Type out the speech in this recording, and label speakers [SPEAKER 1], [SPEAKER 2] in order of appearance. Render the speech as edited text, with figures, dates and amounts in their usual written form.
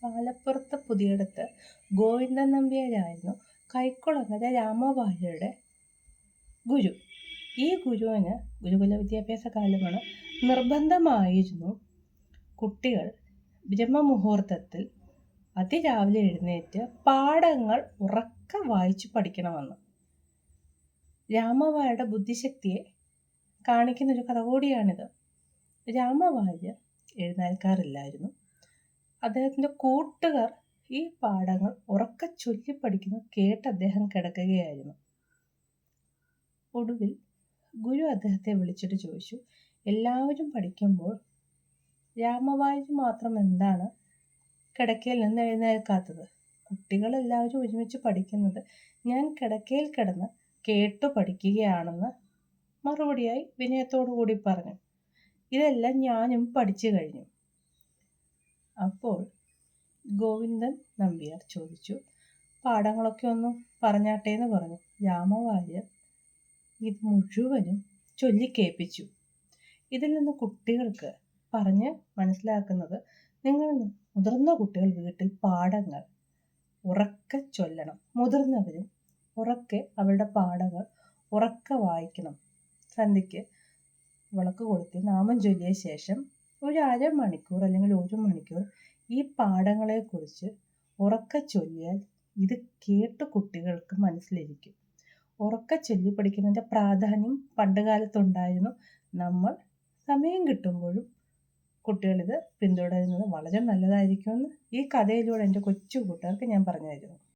[SPEAKER 1] പാലപ്പുറത്ത് പുതിയടത്ത് ഗോവിന്ദൻ നമ്പ്യാരായിരുന്നു കൈക്കുളങ്ങര രാമവാര്യരുടെ ഗുരു. ഈ ഗുരുവിന് ഗുരുകുല വിദ്യാഭ്യാസ കാലമാണ്. നിർബന്ധമായിരുന്നു കുട്ടികൾ ബ്രഹ്മമുഹൂർത്തത്തിൽ അതിരാവിലെ എഴുന്നേറ്റ് പാഠങ്ങൾ ഉറക്കെ വായിച്ചു പഠിക്കണമെന്ന്. രാമവാര്യരുടെ ബുദ്ധിശക്തിയെ കാണിക്കുന്നൊരു കഥ കൂടിയാണിത്. രാമവാര്യർ എഴുന്നേൽക്കാറില്ലായിരുന്നു. അദ്ദേഹത്തിൻ്റെ കൂട്ടുകാർ ഈ പാഠങ്ങൾ ഉറക്കെ ചൊല്ലിപ്പഠിക്കുന്നത് കേട്ട് അദ്ദേഹം കിടക്കുകയായിരുന്നു. ഒടുവിൽ ഗുരു അദ്ദേഹത്തെ വിളിച്ചിട്ട് ചോദിച്ചു, എല്ലാവരും പഠിക്കുമ്പോൾ രാമവാര്യർ മാത്രം എന്താണ് കിടക്കയിൽ നിന്ന് എഴുന്നേൽക്കാത്തത്? കുട്ടികളെല്ലാവരും ഒരുമിച്ച് പഠിക്കുന്നത് ഞാൻ കിടക്കയിൽ കിടന്ന് കേട്ടു പഠിക്കുകയാണെന്ന് മറുപടിയായി വിനയത്തോടു കൂടി പറഞ്ഞു. ഇതെല്ലാം ഞാനും പഠിച്ചു കഴിഞ്ഞു. അപ്പോൾ ഗോവിന്ദൻ നമ്പ്യാർ ചോദിച്ചു, പാഠങ്ങളൊക്കെ ഒന്ന് പറഞ്ഞാട്ടെ എന്ന് പറഞ്ഞു. രാമവാര്യർ ഇത് മുഴുവനും ചൊല്ലിക്കേൾപ്പിച്ചു. ഇതിൽ നിന്ന് കുട്ടികൾക്ക് പറഞ്ഞ് മനസ്സിലാക്കുന്നത്, നിങ്ങൾ മുതിർന്ന കുട്ടികൾ വീട്ടിൽ പാഠങ്ങൾ ഉറക്കെ ചൊല്ലണം. മുതിർന്നവരും ഉറക്കെ അവരുടെ പാഠങ്ങൾ ഉറക്കെ വായിക്കണം. സന്ധ്യയ്ക്ക് വിളക്ക് കൊളുത്തി നാമം ചൊല്ലിയ ശേഷം ഒരു അരമണിക്കൂർ അല്ലെങ്കിൽ 1 മണിക്കൂർ ഈ പാഠങ്ങളെക്കുറിച്ച് ഉറക്കെ ചൊല്ലിയാൽ ഇത് കേട്ട് കുട്ടികൾക്ക് മനസ്സിലിരിക്കും. ഉറക്കെ ചൊല്ലി പഠിക്കുന്നതിൻ്റെ പ്രാധാന്യം പണ്ട് കാലത്തുണ്ടായിരുന്നു. നമ്മൾ സമയം കിട്ടുമ്പോഴും കുട്ടികളിത് പിന്തുടരുന്നത് വളരെ നല്ലതായിരിക്കുമെന്ന് ഈ കഥയിലൂടെ എൻ്റെ കൊച്ചു കൂട്ടുകാർക്ക് ഞാൻ പറഞ്ഞു തരുന്നു.